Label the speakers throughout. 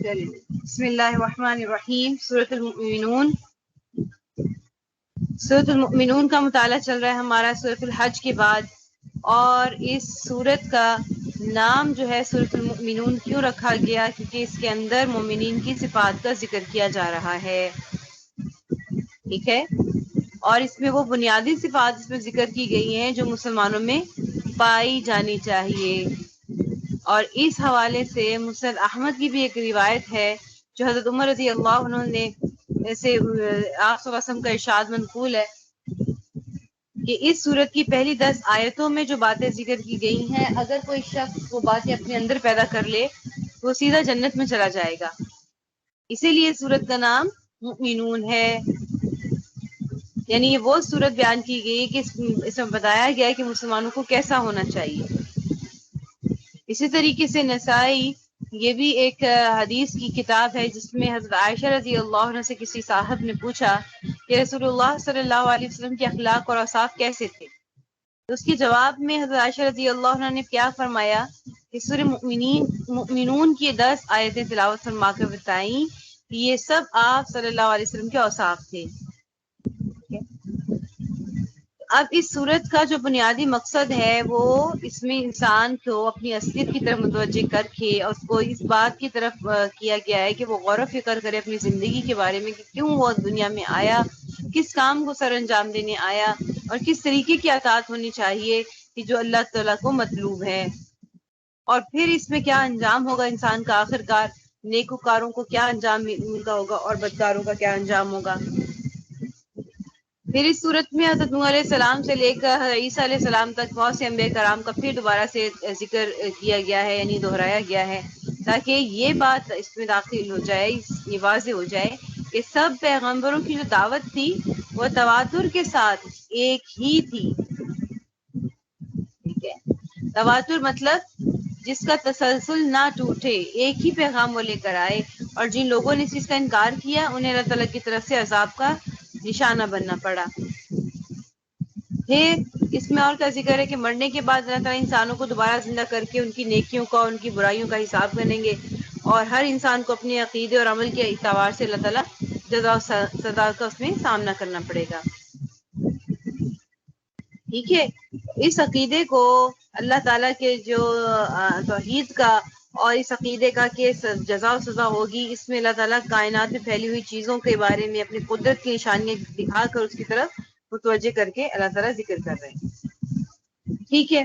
Speaker 1: بسم اللہ الرحمن الرحیم. سورۃ المؤمنون. سورۃ المؤمنون کا مطالعہ چل رہا ہے ہمارا سورۃ الحج کے بعد، اور اس سورت کا نام جو ہے سورۃ المؤمنون کیوں رکھا گیا؟ کیونکہ اس کے اندر مومنین کی صفات کا ذکر کیا جا رہا ہے. ٹھیک ہے، اور اس میں وہ بنیادی صفات اس میں ذکر کی گئی ہیں جو مسلمانوں میں پائی جانی چاہیے. اور اس حوالے سے مسند احمد کی بھی ایک روایت ہے جو حضرت عمر رضی اللہ عنہ نے ایسے آپ صلی اللہ علیہ وسلم کا ارشاد منقول ہے کہ اس سورت کی پہلی 10 آیتوں میں جو باتیں ذکر کی گئی ہیں، اگر کوئی شخص وہ باتیں اپنے اندر پیدا کر لے تو وہ سیدھا جنت میں چلا جائے گا. اسی لیے سورت کا نام مؤمنون ہے. یعنی یہ وہ سورت بیان کی گئی کہ اس میں بتایا گیا کہ مسلمانوں کو کیسا ہونا چاہیے. اسی طریقے سے نسائی یہ بھی ایک حدیث کی کتاب ہے جس میں حضرت عائشہ رضی اللہ عنہ سے کسی صاحب نے پوچھا کہ رسول اللہ صلی اللہ علیہ وسلم کے اخلاق اور اوصاف کیسے تھے، تو اس کے جواب میں حضرت عائشہ رضی اللہ عنہ نے کیا فرمایا کہ سورہ مؤمنون کی 10 آیتیں تلاوت فرما کر بتائیں کہ یہ سب آپ صلی اللہ علیہ وسلم کے اوصاف تھے. اب اس صورت کا جو بنیادی مقصد ہے وہ اس میں انسان کو اپنی اصلیت کی طرف متوجہ کر کے اور اس کو اس بات کی طرف کیا گیا ہے کہ وہ غور و فکر کرے اپنی زندگی کے بارے میں کہ کیوں وہ دنیا میں آیا، کس کام کو سر انجام دینے آیا، اور کس طریقے کی اطاعت ہونی چاہیے کہ جو اللہ تعالیٰ کو مطلوب ہے. اور پھر اس میں کیا انجام ہوگا انسان کا آخرکار، نیکوکاروں کو کیا انجام ملتا ہوگا اور بدکاروں کا کیا انجام ہوگا. پھر اس صورت میں حضرت نوح علیہ السلام سے لے کر عیسیٰ علیہ السلام تک بہت سے انبیاء کرام کا پھر دوبارہ سے ذکر کیا گیا ہے، یعنی دہرایا گیا ہے تاکہ یہ بات اس میں داخل ہو جائے، یہ واضح ہو جائے کہ سب پیغمبروں کی جو دعوت تھی وہ تواتر کے ساتھ ایک ہی تھی. ٹھیک ہے، تواتر مطلب جس کا تسلسل نہ ٹوٹے، ایک ہی پیغام وہ لے کر آئے، اور جن لوگوں نے اس چیز کا انکار کیا انہیں اللہ تعالیٰ کی طرف سے عذاب کا نشانہ بننا پڑا. پھر اس میں اور کا ذکر ہے کہ مرنے کے بعد اللہ تعالیٰ انسانوں کو دوبارہ زندہ کر کے ان کی نیکیوں کا اور ان کی برائیوں کا حساب کریں گے، اور ہر انسان کو اپنے عقیدے اور عمل کے اعتبار سے اللہ تعالیٰ جزا و سزا کا اس میں سامنا کرنا پڑے گا. ٹھیک ہے، اس عقیدے کو اللہ تعالیٰ کے جو توحید کا اور اس عقیدے کا کہ جزا و سزا ہوگی، اس میں اللہ تعالیٰ کائنات میں پھیلی ہوئی چیزوں کے بارے میں اپنی قدرت کی نشانیاں دکھا کر اس کی طرف متوجہ کر کے اللہ تعالیٰ ذکر کر رہے ہیں. ٹھیک ہے،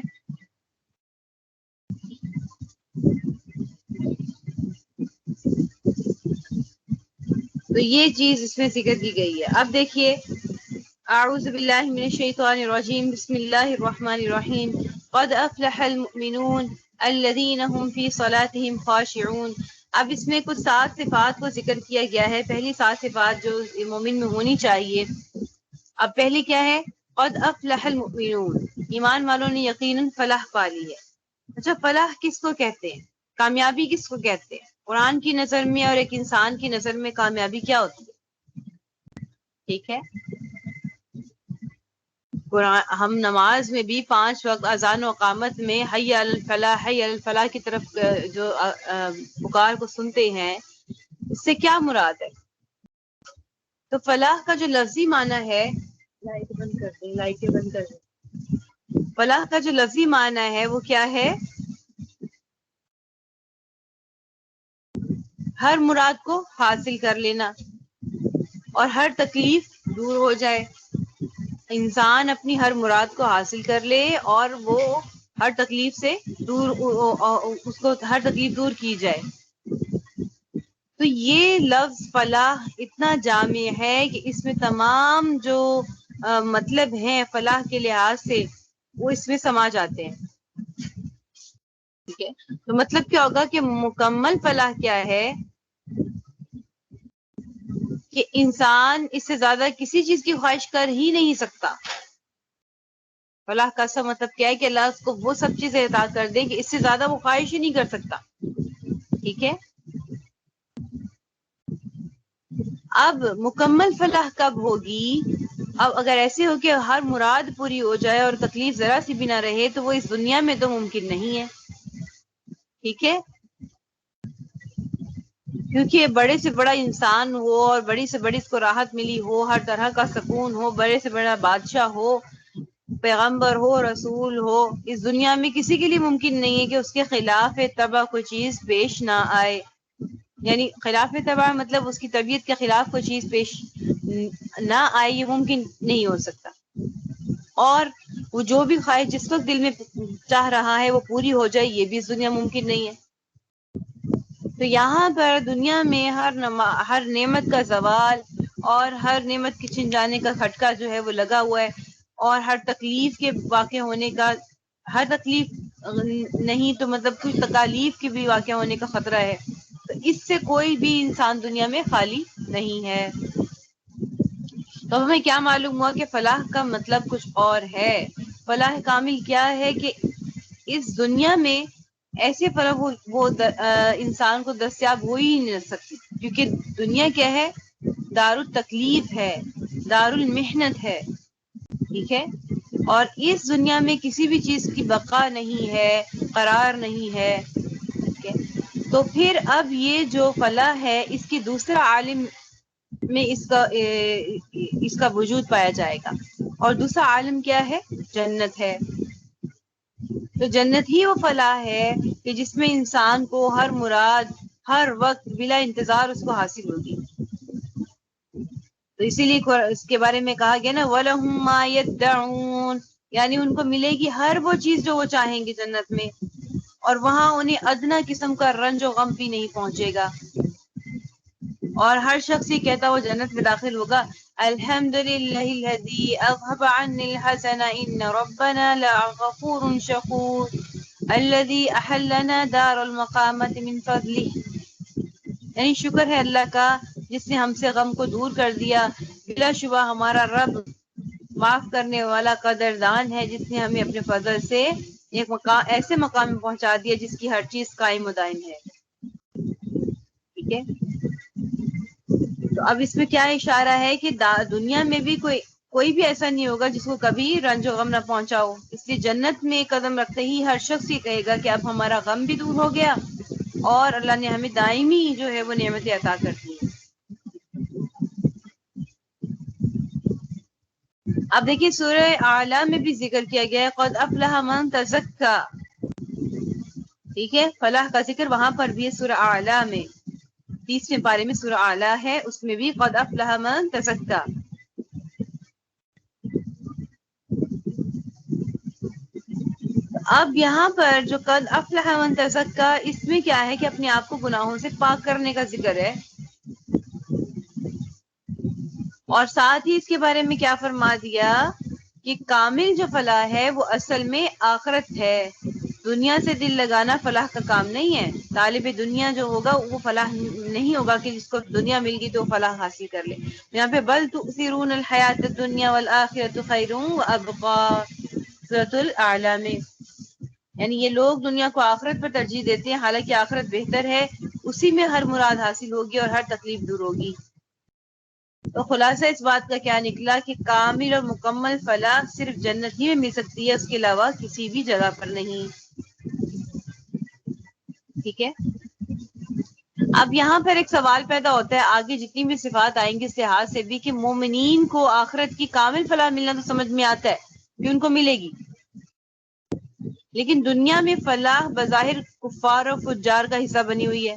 Speaker 1: تو یہ چیز اس میں ذکر کی گئی ہے. اب دیکھیے، اعوذ باللہ من الشیطان الرجیم، بسم اللہ الرحمن الرحیم. قد افلح المؤمنون الذین هم فی صلاتهم خاشعون. اب اس میں کچھ 7 صفات کو ذکر کیا گیا ہے. پہلی 7 صفات جو مومن میں ہونی چاہیے. اب پہلی کیا ہے؟ قد افلح المؤمنون، ایمان والوں نے یقیناً فلاح پا لی ہے. اچھا، فلاح کس کو کہتے ہیں؟ کامیابی کس کو کہتے ہیں؟ قرآن کی نظر میں اور ایک انسان کی نظر میں کامیابی کیا ہوتی ہے؟ ٹھیک ہے، ہم نماز میں بھی 5 وقت اذان و اقامت میں حی علی الفلاح حی علی الفلاح کی طرف جو پکار کو سنتے ہیں، اس سے کیا مراد ہے؟ تو فلاح کا جو لفظی معنی ہے، لائٹ بند کر دیں، لائٹیں بند کر دیں. فلاح کا جو لفظی معنی ہے وہ کیا ہے؟ ہر مراد کو حاصل کر لینا اور ہر تکلیف دور ہو جائے. انسان اپنی ہر مراد کو حاصل کر لے اور وہ ہر تکلیف سے دور، اس کو ہر تکلیف دور کی جائے. تو یہ لفظ فلاح اتنا جامع ہے کہ اس میں تمام جو مطلب ہیں فلاح کے لحاظ سے وہ اس میں سما جاتے ہیں. ٹھیک ہے، تو مطلب کیا ہوگا کہ مکمل فلاح کیا ہے کہ انسان اس سے زیادہ کسی چیز کی خواہش کر ہی نہیں سکتا. فلاح کا ایسا مطلب کیا ہے کہ اللہ اس کو وہ سب چیزیں عطا کر دے کہ اس سے زیادہ وہ خواہش ہی نہیں کر سکتا. ٹھیک ہے، اب مکمل فلاح کب ہوگی؟ اب اگر ایسے ہو کہ ہر مراد پوری ہو جائے اور تکلیف ذرا سی بھی نہ رہے تو وہ اس دنیا میں تو ممکن نہیں ہے. ٹھیک ہے، کیونکہ بڑے سے بڑا انسان ہو اور بڑی سے بڑی اس کو راحت ملی ہو، ہر طرح کا سکون ہو، بڑے سے بڑا بادشاہ ہو، پیغمبر ہو، رسول ہو، اس دنیا میں کسی کے لیے ممکن نہیں ہے کہ اس کے خلاف طبع کوئی چیز پیش نہ آئے. یعنی خلاف طبع مطلب اس کی طبیعت کے خلاف کوئی چیز پیش نہ آئے، یہ ممکن نہیں ہو سکتا. اور وہ جو بھی خواہش جس وقت دل میں چاہ رہا ہے وہ پوری ہو جائے، یہ بھی اس دنیا ممکن نہیں ہے. تو یہاں پر دنیا میں ہر نعمت کا زوال اور ہر نعمت کے چھن جانے کا کھٹکا جو ہے وہ لگا ہوا ہے، اور ہر تکلیف کے واقع ہونے کا، ہر تکلیف نہیں تو مطلب کچھ تکالیف کے بھی واقع ہونے کا خطرہ ہے. تو اس سے کوئی بھی انسان دنیا میں خالی نہیں ہے. تو ہمیں کیا معلوم ہوا کہ فلاح کا مطلب کچھ اور ہے. فلاح کامل کیا ہے کہ اس دنیا میں ایسے فلاح وہ انسان کو دستیاب ہو ہی نہیں سکتی، کیونکہ دنیا کیا ہے؟ دار التکلیف ہے، دار المحنت ہے. ٹھیک ہے؟ اور اس دنیا میں کسی بھی چیز کی بقا نہیں ہے، قرار نہیں ہے. ٹھیک ہے؟ تو پھر اب یہ جو فلاح ہے اس کی دوسرا عالم میں اس کا وجود پایا جائے گا. اور دوسرا عالم کیا ہے؟ جنت ہے. تو جنت ہی وہ فلاح ہے کہ جس میں انسان کو ہر مراد ہر وقت بلا انتظار اس کو حاصل ہوگی. تو اسی لیے اس کے بارے میں کہا گیا نا وَلَهُم مَا يَدَّعُونَ، یعنی ان کو ملے گی ہر وہ چیز جو وہ چاہیں گے جنت میں، اور وہاں انہیں ادنا قسم کا رنج و غم بھی نہیں پہنچے گا. اور ہر شخص یہ کہتا وہ جنت میں داخل ہوگا الحمدللہ الذی اذهب عني الحزن ان ربنا لغفور شکور الذی احلنا دار المقامة من فضله. یعنی شکر ہے اللہ کا جس نے ہم سے غم کو دور کر دیا. بلا شبہ ہمارا رب معاف کرنے والا قدردان ہے، جس نے ہمیں اپنے فضل سے ایک ایسے مقام میں پہنچا دیا جس کی ہر چیز قائم و دائم ہے. ٹھیک ہے؟ تو اب اس میں کیا اشارہ ہے کہ دنیا میں بھی کوئی بھی ایسا نہیں ہوگا جس کو کبھی رنج و غم نہ پہنچا ہو. اس لیے جنت میں قدم رکھتے ہی ہر شخص یہ کہے گا کہ اب ہمارا غم بھی دور ہو گیا اور اللہ نے ہمیں دائمی جو ہے وہ نعمتیں عطا کر دی ہیں. اب دیکھیے سورہ اعلیٰ میں بھی ذکر کیا گیا ہے قد افلح من تزکا. ٹھیک ہے؟ فلاح کا ذکر وہاں پر بھی ہے سورہ اعلیٰ میں، 30ویں پارے میں سورہ اعلیٰ ہے، اس میں بھی قد افلح من تزکا. اب یہاں پر جو قد افلح من تزکا، اس میں کیا ہے کہ اپنے آپ کو گناہوں سے پاک کرنے کا ذکر ہے. اور ساتھ ہی اس کے بارے میں کیا فرما دیا کہ کامل جو فلاح ہے وہ اصل میں آخرت ہے. دنیا سے دل لگانا فلاح کا کام نہیں ہے. طالب دنیا جو ہوگا وہ فلاح نہیں ہوگا کہ جس کو دنیا مل گئی تو وہ فلاح حاصل کر لے. یہاں پہ بل تؤثرون الحیات الدنیا والآخرۃ خیر وابقى سورۃ الاعلیٰ میں، یعنی یہ لوگ دنیا کو آخرت پر ترجیح دیتے ہیں، حالانکہ آخرت بہتر ہے، اسی میں ہر مراد حاصل ہوگی اور ہر تکلیف دور ہوگی. تو خلاصہ اس بات کا کیا نکلا کہ کامل اور مکمل فلاح صرف جنت ہی میں مل سکتی ہے، اس کے علاوہ کسی بھی جگہ پر نہیں. ٹھیک ہے؟ اب یہاں پر ایک سوال پیدا ہوتا ہے آگے جتنی بھی صفات آئیں گی اس لحاظ سے بھی کہ مومنین کو آخرت کی کامل فلاح ملنا تو سمجھ میں آتا ہے کہ ان کو ملے گی، لیکن دنیا میں فلاح بظاہر کفار اور فجار کا حصہ بنی ہوئی ہے.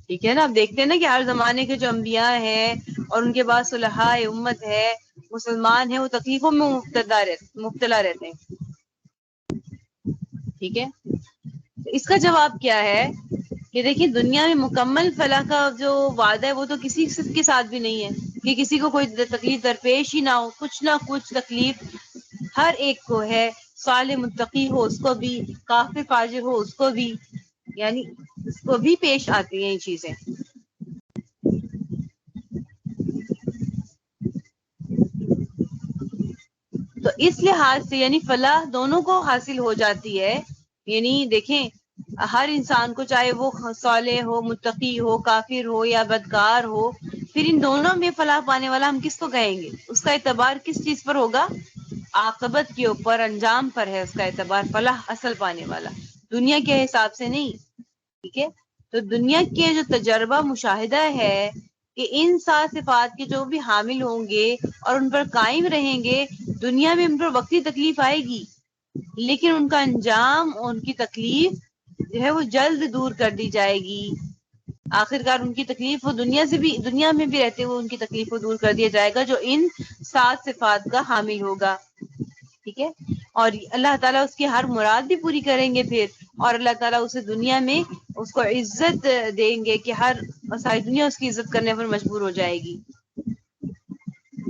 Speaker 1: ٹھیک ہے نا؟ اب دیکھتے ہیں نا کہ ہر زمانے کے جو انبیاء ہیں اور ان کے بعد صلحاء امت ہے، مسلمان ہیں، وہ تکلیفوں میں مبتلا رہتے ہیں. ٹھیک ہے؟ اس کا جواب کیا ہے کہ دیکھیں دنیا میں مکمل فلاح کا جو وعدہ ہے وہ تو کسی کے ساتھ بھی نہیں ہے کہ کسی کو کوئی تکلیف درپیش ہی نہ ہو. کچھ نہ کچھ تکلیف ہر ایک کو ہے، صالح متقی ہو اس کو بھی، کافر فاجر ہو اس کو بھی، یعنی اس کو بھی پیش آتی ہیں یہ چیزیں. تو اس لحاظ سے یعنی فلاح دونوں کو حاصل ہو جاتی ہے. یعنی دیکھیں ہر انسان کو چاہے وہ صالح ہو، متقی ہو، کافر ہو یا بدکار ہو، پھر ان دونوں میں فلاح پانے والا ہم کس کو کہیں گے؟ اس کا اعتبار کس چیز پر ہوگا؟ عاقبت کے اوپر، انجام پر ہے اس کا اعتبار. فلاح اصل پانے والا دنیا کے حساب سے نہیں. ٹھیک ہے؟ تو دنیا کے جو تجربہ مشاہدہ ہے کہ ان 7 صفات کے جو بھی حامل ہوں گے اور ان پر قائم رہیں گے، دنیا میں ان پر وقتی تکلیف آئے گی، لیکن ان کا انجام، ان کی تکلیف جو ہے وہ جلد دور کر دی جائے گی. آخرکار ان کی تکلیف وہ دنیا میں بھی رہتے ہوئے ان کی تکلیف کو دور کر دیا جائے گا جو ان 7 صفات کا حامل ہوگا. ٹھیک ہے، اور اللہ تعالیٰ اس کی ہر مراد بھی پوری کریں گے پھر، اور اللہ تعالیٰ اسے دنیا میں اس کو عزت دیں گے کہ ہر ساری دنیا اس کی عزت کرنے پر مجبور ہو جائے گی.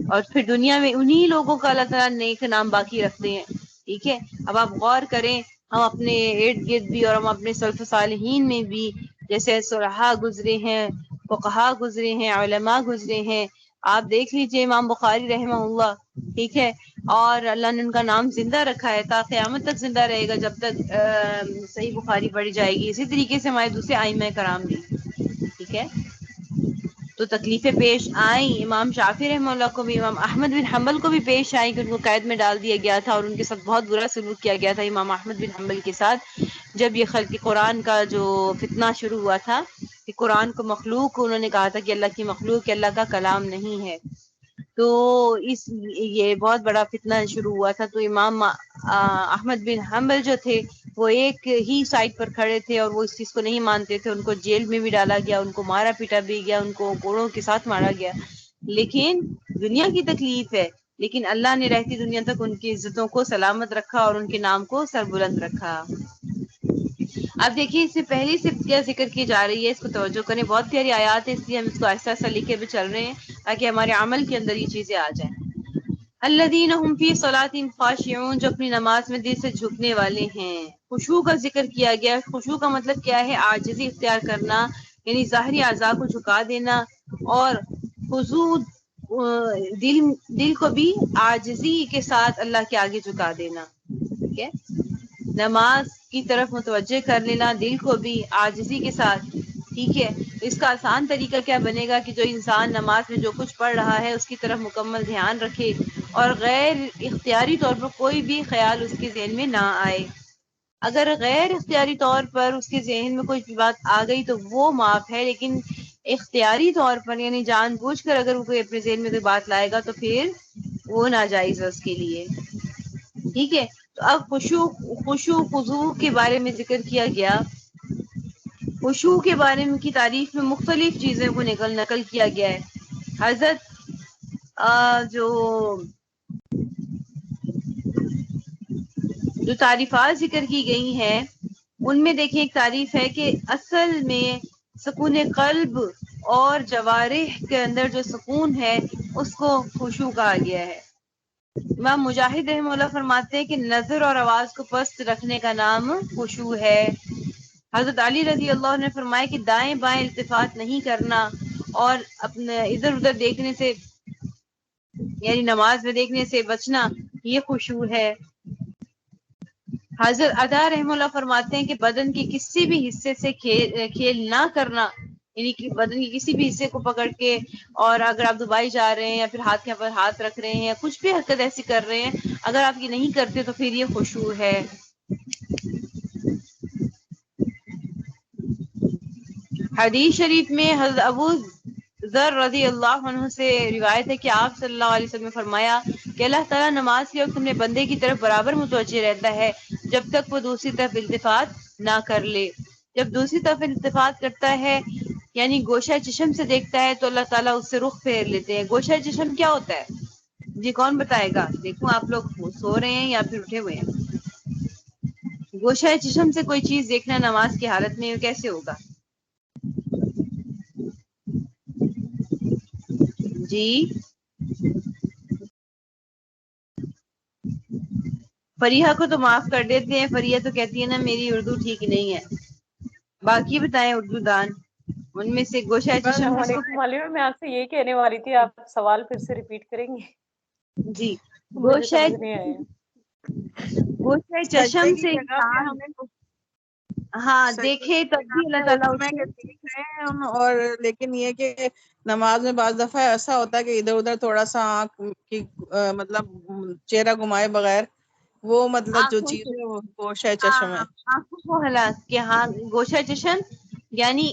Speaker 1: اور پھر دنیا میں انہی لوگوں کا اللہ تعالیٰ نیک نام باقی رکھتے ہیں. ٹھیک ہے، اب آپ غور کریں، ہم اپنے ارد گرد بھی اور ہم اپنے سلف صالحین میں بھی جیسے صلحاء گزرے ہیں، فقہاء گزرے ہیں، علماء گزرے ہیں. آپ دیکھ لیجئے امام بخاری رحمہ اللہ، ٹھیک ہے، اور اللہ نے ان کا نام زندہ رکھا ہے، تا قیامت تک زندہ رہے گا جب تک صحیح بخاری پڑھی جائے گی. اسی طریقے سے ہمارے دوسرے ائمہ کرام بھی. ٹھیک ہے، تو تکلیفیں پیش آئیں. امام شافعی رحمہ اللہ کو بھی، امام احمد بن حنبل کو بھی پیش آئیں کہ ان کو قید میں ڈال دیا گیا تھا اور ان کے ساتھ بہت برا سلوک کیا گیا تھا امام احمد بن حنبل کے ساتھ، جب یہ خلق قرآن کا جو فتنہ شروع ہوا تھا کہ قرآن کو مخلوق، انہوں نے کہا تھا کہ اللہ کی مخلوق، کہ اللہ کا کلام نہیں ہے. تو یہ بہت بڑا فتنہ شروع ہوا تھا. تو امام احمد بن حنبل جو تھے وہ ایک ہی سائڈ پر کھڑے تھے اور وہ اس چیز کو نہیں مانتے تھے. ان کو جیل میں بھی ڈالا گیا، ان کو مارا پیٹا بھی گیا، ان کو کوڑوں کے ساتھ مارا گیا. لیکن دنیا کی تکلیف ہے، لیکن اللہ نے رہتی دنیا تک ان کی عزتوں کو سلامت رکھا اور ان کے نام کو سربلند رکھا. اب دیکھیے اس سے پہلی سے کیا ذکر کی جا رہی ہے، اس کو توجہ کریں، بہت پیاری آیات ہے، اس لیے ہم اس کو ایسا ایسا لکھے بھی چل رہے ہیں تاکہ ہمارے عمل کے اندر یہ چیزیں آ جائیں. الذین هم فی صلاتهم خاشعون، جو اپنی نماز میں دل سے جھکنے والے ہیں. خشوع کا ذکر کیا گیا. خشوع کا مطلب کیا ہے؟ عاجزی اختیار کرنا، یعنی ظاہری اعضاء کو جھکا دینا، اور خضوع دل کو بھی عاجزی کے ساتھ اللہ کے آگے جھکا دینا. ٹھیک ہے، نماز کی طرف متوجہ کر لینا دل کو بھی عاجزی کے ساتھ. ٹھیک ہے، اس کا آسان طریقہ کیا بنے گا کہ جو انسان نماز میں جو کچھ پڑھ رہا ہے اس کی طرف مکمل دھیان رکھے اور غیر اختیاری طور پر کوئی بھی خیال اس کے ذہن میں نہ آئے. اگر غیر اختیاری طور پر اس کے ذہن میں کوئی بات آ گئی تو وہ معاف ہے، لیکن اختیاری طور پر یعنی جان بوجھ کر اگر وہ کوئی اپنے ذہن میں کوئی بات لائے گا تو پھر وہ ناجائز ہے اس کے لیے. ٹھیک ہے، تو اب خشوع خضوع کے بارے میں ذکر کیا گیا. خشوع کے بارے میں کی تعریف میں مختلف چیزوں کو نقل کیا گیا ہے. حضرت جو تعریفات ذکر کی گئی ہیں ان میں دیکھیں ایک تعریف ہے کہ اصل میں سکون قلب اور جوارح کے اندر جو سکون ہے اس کو خشوع کہا گیا ہے. امام مجاہد رحمہ اللہ فرماتے ہیں کہ نظر اور آواز کو پست رکھنے کا نام خشوع ہے. حضرت علی رضی اللہ عنہ نے فرمایا کہ دائیں بائیں التفات نہیں کرنا اور اپنے ادھر ادھر دیکھنے سے، یعنی نماز میں دیکھنے سے بچنا، یہ خشوع ہے. حضرت عطا رحمہ اللہ فرماتے ہیں کہ بدن کے کسی بھی حصے سے کھیل نہ کرنا، یعنی کہ بدن کے کسی بھی حصے کو پکڑ کے، اور اگر آپ دبائی جا رہے ہیں یا پھر ہاتھ کے اوپر ہاتھ رکھ رہے ہیں یا کچھ بھی حرکت ایسی کر رہے ہیں، اگر آپ یہ نہیں کرتے تو پھر یہ خشوع ہے. حدیث شریف میں حضرت ابو ذر رضی اللہ عنہ سے روایت ہے کہ آپ صلی اللہ علیہ وسلم نے فرمایا کہ اللہ تعالیٰ نماز کے وقت اپنے بندے کی طرف برابر متوجہ رہتا ہے جب تک وہ دوسری طرف التفات نہ کر لے. جب دوسری طرف التفات کرتا ہے یعنی گوشہ چشم سے دیکھتا ہے تو اللہ تعالیٰ اس سے رخ پھیر لیتے ہیں. گوشہ چشم کیا ہوتا ہے جی؟ کون بتائے گا؟ دیکھوں آپ لوگ سو رہے ہیں یا پھر اٹھے ہوئے ہیں. گوشہ چشم سے کوئی چیز دیکھنا نماز کی حالت میں کیسے ہوگا جی؟ فریحہ کو تو معاف کر دیتے ہیں. فریحہ تو کہتی ہے نا میری اردو ٹھیک نہیں ہے. باقی بتائیں اردو دان، ان میں سے گوشہ چشم کس کو؟
Speaker 2: معلوم، میں آپ سے یہی کہنے والی تھی، آپ سوال پھر سے ریپیٹ کریں گے؟
Speaker 1: جی،
Speaker 2: مجھے
Speaker 1: گوشہ
Speaker 2: سمجھ نہیں آیا.
Speaker 1: چشم
Speaker 3: سجدے کی
Speaker 1: سے
Speaker 3: جگہ پہ
Speaker 1: انسان
Speaker 3: ہمیں
Speaker 1: ہاں
Speaker 3: سجدے
Speaker 1: دیکھے
Speaker 3: کی
Speaker 1: تب
Speaker 3: جگہ
Speaker 1: بھی اللہ
Speaker 3: پہ
Speaker 1: تعالیٰ
Speaker 3: اردو
Speaker 1: اس
Speaker 3: میں
Speaker 1: کو
Speaker 3: لکھ رہے ہیں اور لیکن یہ کہ نماز میں بعض دفعہ ایسا ہوتا ہے کہ ادھر ادھر تھوڑا سا آنکھ کی مطلب چہرہ گھمائے بغیر وہ مطلب جو
Speaker 1: آنکھوں
Speaker 3: چیز
Speaker 1: سے،
Speaker 3: ہے وہ گوشہ
Speaker 1: ہاں
Speaker 3: چشم ہے.
Speaker 1: آنکھوں کو ہلا کہ ہاں گوشہ چشم یعنی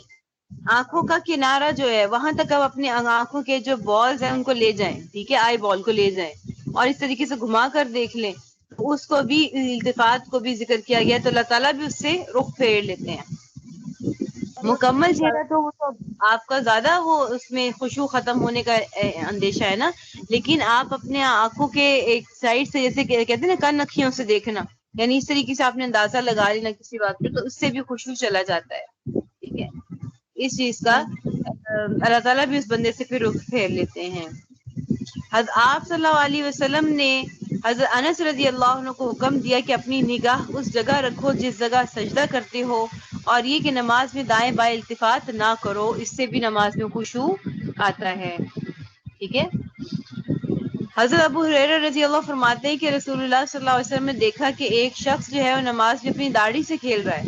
Speaker 1: آنکھوں کا کنارہ جو ہے وہاں تک آپ اپنے آنکھوں کے جو بالز ہیں ان کو لے جائیں, ٹھیک ہے, آئی بال کو لے جائیں اور اس طریقے سے گھما کر دیکھ لیں, اس کو بھی التفات کو بھی ذکر کیا گیا, تو اللہ تعالیٰ بھی اس سے رخ پھیر لیتے ہیں. مکمل چہرہ تو وہ تو آپ کا زیادہ وہ اس میں خشوع ختم ہونے کا اندیشہ ہے نا, لیکن آپ اپنے آنکھوں کے ایک سائڈ سے جیسے کہتے ہیں نا کن اکھیوں سے دیکھنا, یعنی اس طریقے سے آپ نے اندازہ لگا لینا کسی بات پہ, تو اس سے بھی خشوع چلا جاتا ہے. ٹھیک ہے, اس چیز کا اللہ تعالیٰ بھی اس بندے سے پھر رخ پھیر لیتے ہیں. آپ صلی اللہ علیہ وسلم نے حضرت انس رضی اللہ عنہ کو حکم دیا کہ اپنی نگاہ اس جگہ رکھو جس جگہ سجدہ کرتے ہو, اور یہ کہ نماز میں دائیں بائیں التفات نہ کرو, اس سے بھی نماز میں خشوع آتا ہے. ٹھیک ہے. حضرت ابو ہریرہ رضی اللہ فرماتے ہیں کہ رسول اللہ صلی اللہ علیہ وسلم نے دیکھا کہ ایک شخص جو ہے وہ نماز میں اپنی داڑھی سے کھیل رہا ہے,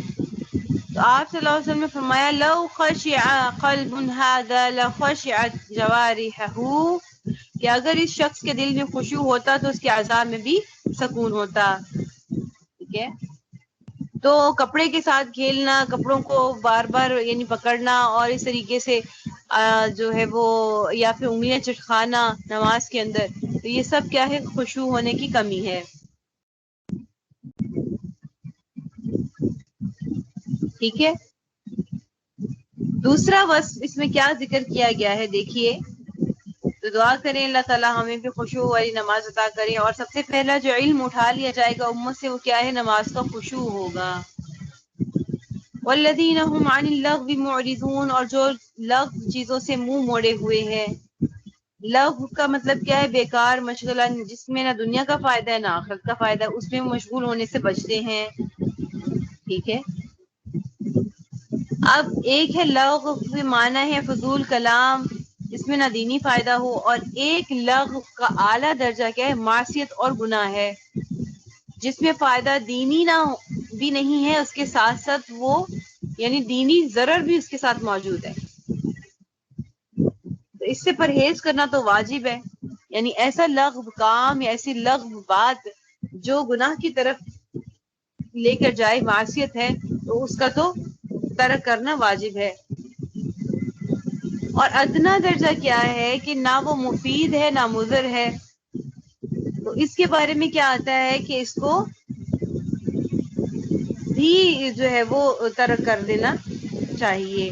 Speaker 1: تو آپ صلی اللہ علیہ وسلم نے فرمایا لو خشع قلب هذا لخشعت جوارحه, کہ اگر اس شخص کے دل میں خشوع ہوتا تو اس کے اعضاء میں بھی سکون ہوتا. ٹھیک ہے. تو کپڑے کے ساتھ کھیلنا, کپڑوں کو بار بار یعنی پکڑنا اور اس طریقے سے جو ہے وہ یا پھر انگلیاں چٹکانا نماز کے اندر, تو یہ سب کیا ہے, خشوع ہونے کی کمی ہے. ٹھیک ہے. دوسرا وصف اس میں کیا ذکر کیا گیا ہے دیکھیے, تو دعا کریں اللہ تعالیٰ ہمیں بھی خشوع والی نماز عطا کریں. اور سب سے پہلا جو علم اٹھا لیا جائے گا امت سے وہ کیا ہے, نماز کا خشوع ہوگا. والذین هم عن اللغو معرضون, اور جو لغو چیزوں سے منہ موڑے ہوئے ہیں. لغو کا مطلب کیا ہے, بیکار مشغلہ, جس میں نہ دنیا کا فائدہ ہے نہ آخرت کا فائدہ ہے, اس میں مشغول ہونے سے بچتے ہیں. ٹھیک ہے. اب ایک ہے لغو کے معنی ہے فضول کلام جس میں نہ دینی فائدہ ہو, اور ایک لغو کا اعلیٰ درجہ کیا ہے, معصیت اور گناہ ہے جس میں فائدہ دینی نہ بھی نہیں ہے, اس کے ساتھ ساتھ وہ یعنی دینی ضرر بھی اس کے ساتھ موجود ہے. تو اس سے پرہیز کرنا تو واجب ہے. یعنی ایسا لغو کام یا ایسی لغو بات جو گناہ کی طرف لے کر جائے, معصیت ہے, تو اس کا تو ترک کرنا واجب ہے. اور ادنا درجہ کیا ہے کہ نہ وہ مفید ہے نہ مضر ہے, تو اس کے بارے میں کیا آتا ہے کہ اس کو بھی جو ہے وہ ترک کر دینا چاہیے.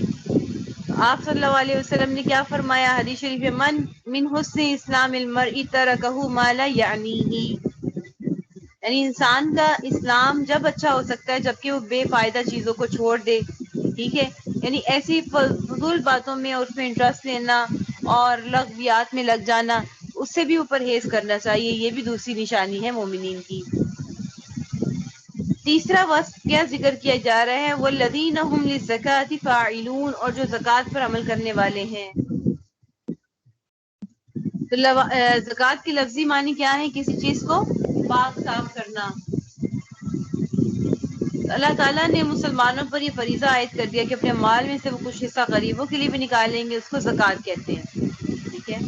Speaker 1: آپ صلی اللہ علیہ وسلم نے کیا فرمایا حدیث شریف میں, من حسن اسلام المرء ترکہ ما لا یعنیہ, یعنی انسان کا اسلام جب اچھا ہو سکتا ہے جبکہ وہ بے فائدہ چیزوں کو چھوڑ دے. ٹھیک ہے. یعنی ایسی فضول باتوں میں اور اس میں انٹرسٹ لینا اور لغویات میں لگ جانا, اس سے بھی وہ پرہیز کرنا چاہیے. یہ بھی دوسری نشانی ہے مومنین کی. تیسرا وصف کیا ذکر کیا جا رہا ہے, والذین هم للزکاۃ فاعلون, اور جو زکوٰۃ پر عمل کرنے والے ہیں. تو زکوٰۃ کے لفظی معنی کیا ہے, کسی چیز کو پاک صاف کرنا. اللہ تعالیٰ نے مسلمانوں پر یہ فریضہ عائد کر دیا کہ اپنے مال میں سے وہ کچھ حصہ غریبوں کے لیے بھی نکالیں گے, اس کو زکوٰۃ کہتے ہیں. ٹھیک ہے.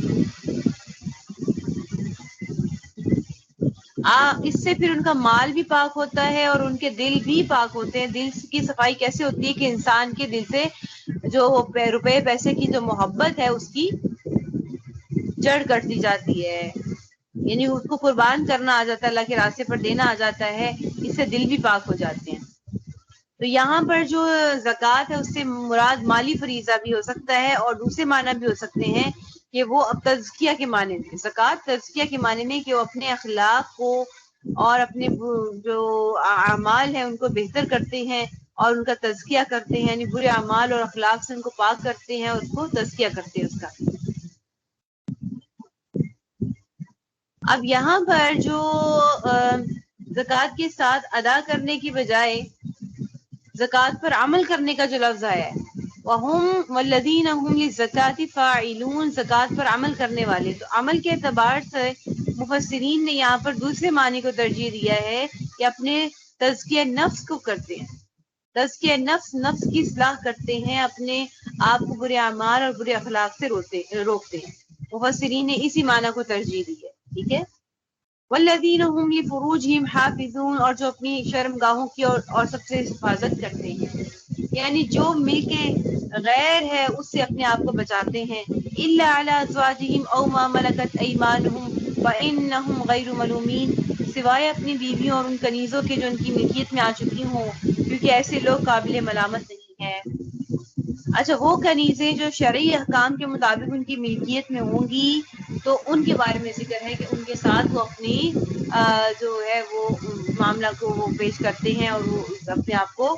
Speaker 1: اس سے پھر ان کا مال بھی پاک ہوتا ہے اور ان کے دل بھی پاک ہوتے ہیں. دل کی صفائی کیسے ہوتی ہے کہ انسان کے دل سے جو روپے پیسے کی جو محبت ہے اس کی جڑ کٹ دی جاتی ہے, یعنی اس کو قربان کرنا آ جاتا ہے, اللہ کے راستے پر دینا آ جاتا ہے, اس سے دل بھی پاک ہو جاتے ہیں. تو یہاں پر جو زکوٰۃ ہے اس سے مراد مالی فریضہ بھی ہو سکتا ہے, اور دوسرے معنی بھی ہو سکتے ہیں کہ وہ اب تزکیہ کے معنی میں, زکوٰۃ تزکیہ کے معنی میں کہ وہ اپنے اخلاق کو اور اپنے جو اعمال ہیں ان کو بہتر کرتے ہیں اور ان کا تزکیہ کرتے ہیں, یعنی برے اعمال اور اخلاق سے ان کو پاک کرتے ہیں اور اس کو تزکیہ کرتے ہیں اس کا. اب یہاں پر جو زکوٰۃ کے ساتھ ادا کرنے کی بجائے زکوٰۃ پر عمل کرنے کا جو لفظ آیا ہے, وَهُمْ وَالَّذِينَ هُمْ لِلزَّكَاةِ فَاعِلُونَ, زکوٰۃ پر عمل کرنے والے. تو عمل کے اعتبار سے مفسرین نے یہاں پر دوسرے معنی کو ترجیح دیا ہے کہ اپنے تزکیہ نفس کو کرتے ہیں. تزکیہ نفس کی اصلاح کرتے ہیں, اپنے آپ کو برے اعمال اور برے اخلاق سے روکتے ہیں. مفسرین نے اسی معنی کو ترجیح دی ہے. ٹھیک ہے. والذین هم لفروجهم حافظون, اور جو اپنی شرم گاہوں کی اور سب سے حفاظت کرتے ہیں. یعنی جو مل کے غیر ہے اس سے اپنے آپ کو بچاتے ہیں. الا علی ازواجہم او ما ملکت ایمانہم فانہم غیر ملومین، سوائے اپنی بیویوں اور ان کنیزوں کے جو ان کی ملکیت میں آ چکی ہوں، کیونکہ ایسے لوگ قابل ملامت نہیں ہیں. اچھا، وہ کنیزیں جو شرعی احکام کے مطابق ان کی ملکیت میں ہوں گی تو ان کے بارے میں ذکر ہے کہ ان کے ساتھ وہ اپنی جو ہے وہ معاملہ کو وہ پیش کرتے ہیں اور وہ اپنے آپ کو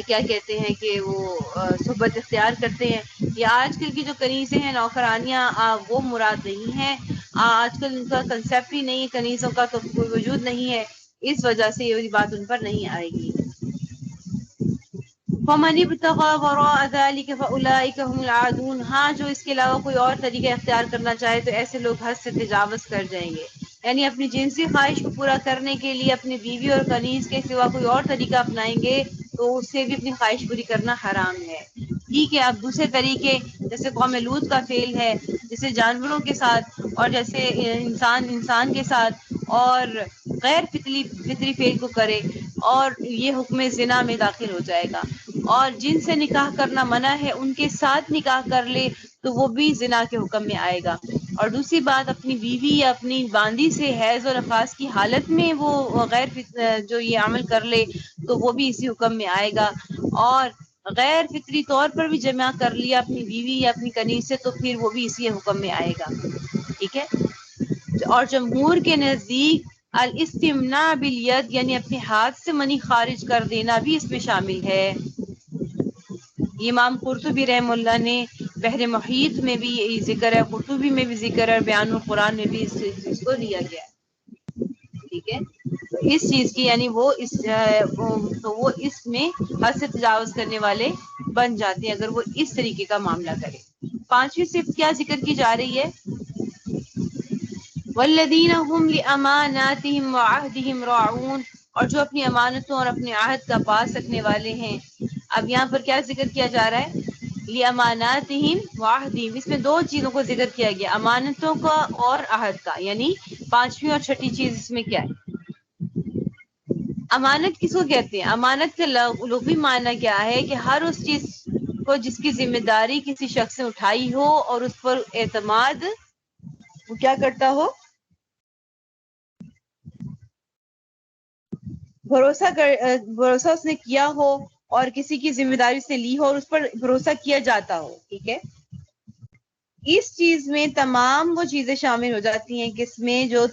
Speaker 1: کیا کہتے ہیں کہ وہ صحبت اختیار کرتے ہیں. یہ آج کل کی جو کنیزیں ہیں نوکرانیاں وہ مراد نہیں ہیں. آج کل ان کا کنسیپٹ ہی نہیں ہے، کنیزوں کا تو کوئی وجود نہیں ہے، اس وجہ سے یہ بات ان پر نہیں آئے گی. فَمَنِ ابْتَغَىٰ وَرَاءَ ذَٰلِكَ فَأُولَٰئِكَ هُمُ الْعَادُونَ، ہاں جو اس کے علاوہ کوئی اور طریقہ اختیار کرنا چاہے تو ایسے لوگ حد سے تجاوز کر جائیں گے. یعنی اپنی جنسی خواہش کو پورا کرنے کے لیے اپنی بیوی اور کنیز کے سوا کوئی اور طریقہ اپنائیں گے تو اس سے بھی اپنی خواہش پوری کرنا حرام ہے. ٹھیک ہے، اب دوسرے طریقے جیسے قوم لوط کا فعل ہے، جیسے جانوروں کے ساتھ اور جیسے انسان کے ساتھ اور غیر فطری فعل کو کرے اور یہ حکم زنا میں داخل ہو جائے گا. اور جن سے نکاح کرنا منع ہے ان کے ساتھ نکاح کر لے تو وہ بھی زنا کے حکم میں آئے گا. اور دوسری بات، اپنی بیوی یا اپنی باندی سے حیض اور نفاس کی حالت میں وہ غیر جو یہ عمل کر لے تو وہ بھی اسی حکم میں آئے گا. اور غیر فطری طور پر بھی جمع کر لیا اپنی بیوی یا اپنی کنیز سے تو پھر وہ بھی اسی حکم میں آئے گا. ٹھیک ہے. اور جمہور کے نزدیک الاستمناء بالید یعنی اپنے ہاتھ سے منی خارج کر دینا بھی اس میں شامل ہے. امام قرطبی رحم اللہ نے بحر محیط میں بھی یہی ذکر ہے، قرطبی میں بھی ذکر ہے، بیان القرآن میں بھی اس چیز کو لیا گیا ہے. ٹھیک ہے، تو اس چیز کی یعنی وہ اس میں حد سے تجاوز کرنے والے بن جاتے ہیں اگر وہ اس طریقے کا معاملہ کرے. پانچویں صفت کیا ذکر کی جا رہی ہے؟ والذین هم لاماناتهم وعهدهم راعون، اور جو اپنی امانتوں اور اپنے عہد کا پاس رکھنے والے ہیں. اب یہاں پر کیا ذکر کیا جا رہا ہے؟ لاماناتهم وعهدهم، اس میں دو چیزوں کو ذکر کیا گیا، امانتوں کا اور عہد کا. یعنی پانچویں اور چھٹی چیز اس میں کیا ہے؟ امانت کس کو کہتے ہیں؟ امانت کا لغوی معنی کیا ہے کہ ہر اس چیز کو جس کی ذمہ داری کسی شخص نے اٹھائی ہو اور اس پر اعتماد وہ کیا کرتا ہو، بھروسہ اس نے کیا ہو اور کسی کی ذمہ داری اس نے لی ہو اور اس پر بھروسہ کیا جاتا ہو. ٹھیک ہے، اس چیز میں تمام وہ چیزیں شامل ہو جاتی ہیں جس میں جو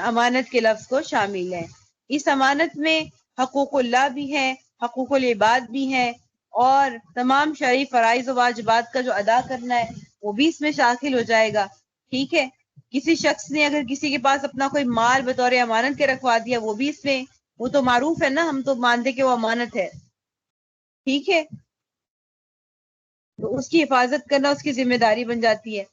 Speaker 1: امانت کے لفظ کو شامل ہے. اس امانت میں حقوق اللہ بھی ہے، حقوق العباد بھی ہیں، اور تمام شرعی فرائض و واجبات کا جو ادا کرنا ہے وہ بھی اس میں شامل ہو جائے گا. ٹھیک ہے، کسی شخص نے اگر کسی کے پاس اپنا کوئی مال بطور امانت کے رکھوا دیا وہ بھی اس میں، وہ تو معروف ہے نا، ہم تو مانتے کہ وہ امانت ہے. ٹھیک ہے، تو اس کی حفاظت کرنا اس کی ذمہ داری بن جاتی ہے.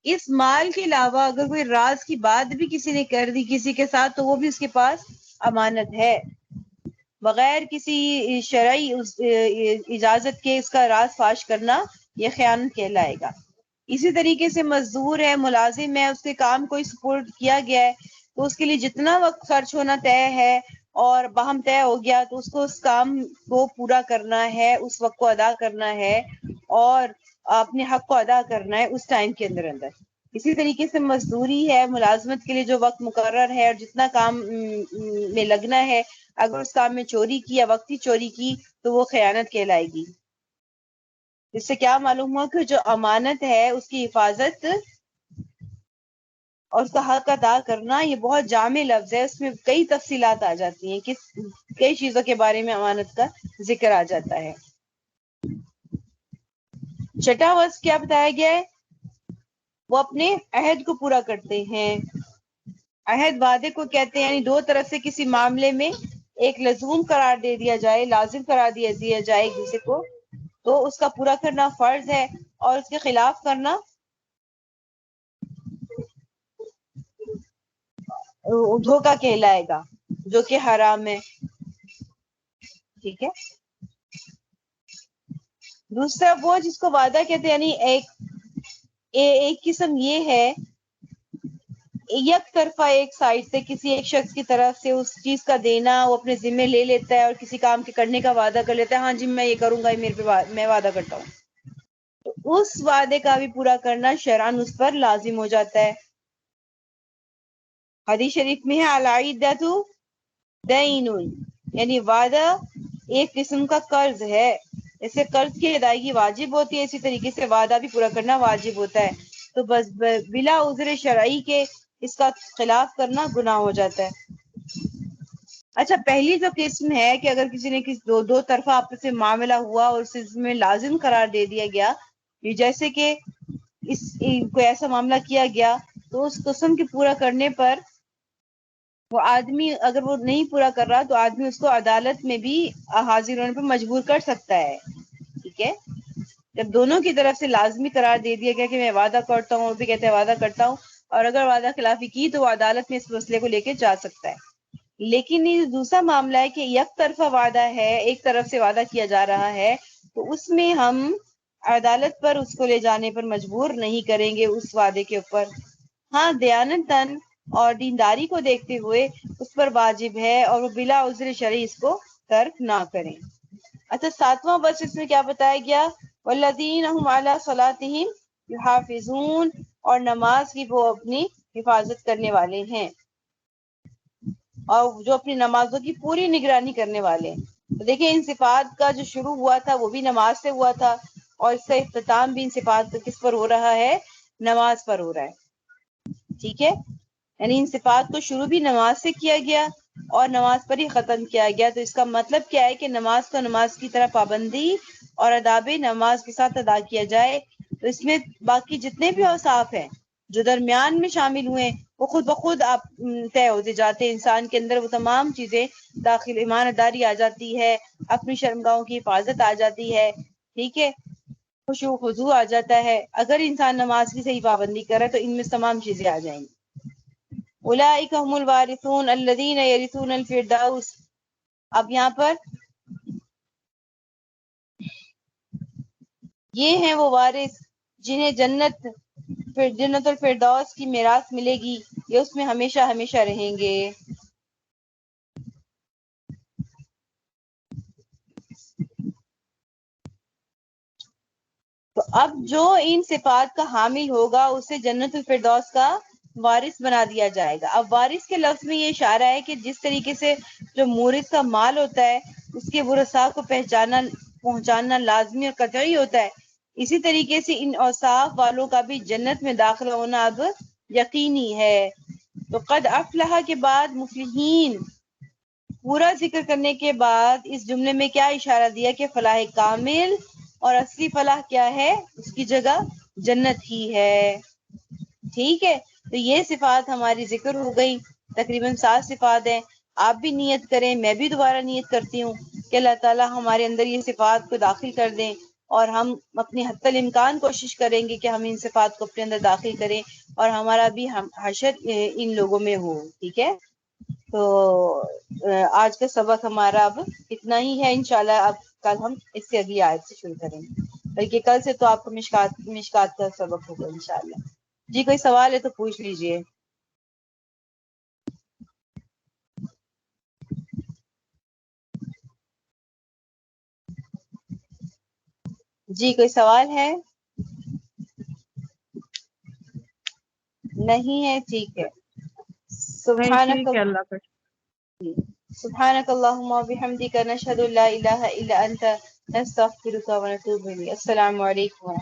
Speaker 1: اس مال کے علاوہ اگر کوئی راز کی بات بھی کسی نے کر دی کسی کے ساتھ تو وہ بھی اس کے پاس امانت ہے. بغیر کسی شرعی اجازت کے اس کا راز فاش کرنا یہ خیانت کہلائے گا. اسی طریقے سے مزدور ہے، ملازم ہے، اس کے کام کوئی سپورٹ کیا گیا ہے تو اس کے لیے جتنا وقت خرچ ہونا طے ہے اور باہم طے ہو گیا تو اس کو اس کام کو پورا کرنا ہے، اس وقت کو ادا کرنا ہے اور اپنے حق کو ادا کرنا ہے اس ٹائم کے اندر. اسی طریقے سے مزدوری ہے، ملازمت کے لیے جو وقت مقرر ہے اور جتنا کام میں لگنا ہے، اگر اس کام میں چوری کی یا وقتی چوری کی تو وہ خیانت کہلائے گی. اس سے کیا معلوم ہوا کہ جو امانت ہے اس کی حفاظت اور اس کا حق ادا کرنا یہ بہت جامع لفظ ہے، اس میں کئی تفصیلات آ جاتی ہیں، کئی چیزوں کے بارے میں امانت کا ذکر آ جاتا ہے. چھٹا وصف کیا بتایا گیا ہے؟ وہ اپنے عہد کو پورا کرتے ہیں. عہد وعدے کو کہتے ہیں، یعنی دو طرف سے کسی معاملے میں ایک لزوم قرار دے دیا جائے، لازم قرار دیا جائے ایک دوسرے کو، تو اس کا پورا کرنا فرض ہے اور اس کے خلاف کرنا دھوکہ کہلائے گا جو کہ حرام ہے. ٹھیک ہے، دوسرا وہ جس کو وعدہ کہتے ہیں، یعنی ایک قسم یہ ہے، یک طرفہ ایک سائڈ سے کسی ایک شخص کی طرف سے اس چیز کا دینا وہ اپنے ذمے لے لیتا ہے اور کسی کام کے کرنے کا وعدہ کر لیتا ہے، ہاں جی میں یہ کروں گا، میرے پہ میں وعدہ کرتا ہوں، تو اس وعدے کا بھی پورا کرنا شرعاً اس پر لازم ہو جاتا ہے۔ حدیث شریف میں ہے العیدۃ دین، یعنی وعدہ ایک قسم کا قرض ہے، جیسے قرض کی ادائیگی واجب ہوتی ہے اسی طریقے سے وعدہ بھی پورا کرنا واجب ہوتا ہے، تو بس بلا عذر شرعی کے اس کا خلاف کرنا گناہ ہو جاتا ہے۔ اچھا، پہلی جو قسم ہے کہ اگر کسی نے دو طرفہ آپس میں معاملہ ہوا اور اس میں لازم قرار دے دیا گیا، جیسے کہ اس کوئی ایسا معاملہ کیا گیا تو اس قسم کے پورا کرنے پر وہ آدمی اگر وہ نہیں پورا کر رہا تو آدمی اس کو عدالت میں بھی حاضر ہونے پر مجبور کر سکتا ہے، ٹھیک ہے؟ جب دونوں کی طرف سے لازمی قرار دے دیا گیا کہ میں وعدہ کرتا ہوں، وہ بھی کہتے ہیں وعدہ کرتا ہوں، اور اگر وعدہ خلافی کی تو وہ عدالت میں اس مسئلے کو لے کے جا سکتا ہے۔ لیکن یہ دوسرا معاملہ ہے کہ یک طرفہ وعدہ ہے، ایک طرف سے وعدہ کیا جا رہا ہے، تو اس میں ہم عدالت پر اس کو لے جانے پر مجبور نہیں کریں گے اس وعدے کے اوپر، ہاں دیانتاً اور دینداری کو دیکھتے ہوئے اس پر واجب ہے اور وہ بلا عذر شرعی اس کو ترک نہ کریں۔ اچھا، 7واں ورس اس میں کیا بتایا گیا؟ والذین هم علی صلاتہم یحافظون، اور نماز کی وہ اپنی حفاظت کرنے والے ہیں اور جو اپنی نمازوں کی پوری نگرانی کرنے والے ہیں۔ تو دیکھیں ان صفات کا جو شروع ہوا تھا وہ بھی نماز سے ہوا تھا، اور اس کا اختتام بھی ان صفات کا کس پر ہو رہا ہے؟ نماز پر ہو رہا ہے، ٹھیک ہے؟ یعنی ان صفات کو شروع بھی نماز سے کیا گیا اور نماز پر ہی ختم کیا گیا، تو اس کا مطلب کیا ہے کہ نماز کو نماز کی طرح پابندی اور آداب نماز کے ساتھ ادا کیا جائے، تو اس میں باقی جتنے بھی اوصاف ہیں جو درمیان میں شامل ہوئے وہ خود بخود آپ طے ہوتے جاتے ہیں، انسان کے اندر وہ تمام چیزیں داخل، ایمانداری آ جاتی ہے، اپنی شرمگاہوں کی حفاظت آ جاتی ہے، ٹھیک ہے، خشوع خضوع آ جاتا ہے۔ اگر انسان نماز کی صحیح پابندی کرے تو ان میں تمام چیزیں آ جائیں گی۔ اولئک هم الوارثون الذین یرثون الفردوس، اب یہاں پر یہ ہیں وہ وارث جنہیں جنت الفردوس کی میراث ملے گی، یہ اس میں ہمیشہ ہمیشہ رہیں گے۔ تو اب جو ان صفات کا حامل ہوگا اسے جنت الفردوس کا وارث بنا دیا جائے گا۔ اب وارث کے لفظ میں یہ اشارہ ہے کہ جس طریقے سے جو مورث کا مال ہوتا ہے اس کے ورثاء کو پہنچانا لازمی اور قطعی ہوتا ہے، اسی طریقے سے ان اوصاف والوں کا بھی جنت میں داخل ہونا اب یقینی ہے۔ تو قد افلح کے بعد مفلحین پورا ذکر کرنے کے بعد اس جملے میں کیا اشارہ دیا کہ فلاح کامل اور اصلی فلاح کیا ہے؟ اس کی جگہ جنت ہی ہے، ٹھیک ہے؟ تو یہ صفات ہماری ذکر ہو گئی، تقریباً 7 صفات ہیں۔ آپ بھی نیت کریں، میں بھی دوبارہ نیت کرتی ہوں کہ اللہ تعالیٰ ہمارے اندر یہ صفات کو داخل کر دیں، اور ہم اپنی حتی الامکان کوشش کریں گے کہ ہم ان صفات کو اپنے اندر داخل کریں اور ہمارا بھی حشر ان لوگوں میں ہو، ٹھیک ہے؟ تو آج کا سبق ہمارا اب اتنا ہی ہے، انشاءاللہ اب کل ہم اس سے اگلی آیت سے شروع کریں گے، بلکہ کل سے تو آپ کو مشکات کا سبق ہوگا انشاءاللہ۔ جی کوئی سوال ہے تو پوچھ لیجئے۔ جی کوئی سوال ہے؟ نہیں ہے، ٹھیک ہے۔
Speaker 3: ٹھیک ہے، اللہ کا
Speaker 1: سبحانک اللہم و بحمدک نشہد ان لا الہ الا انت نستغفرک و نتوب الیک۔ السلام علیکم۔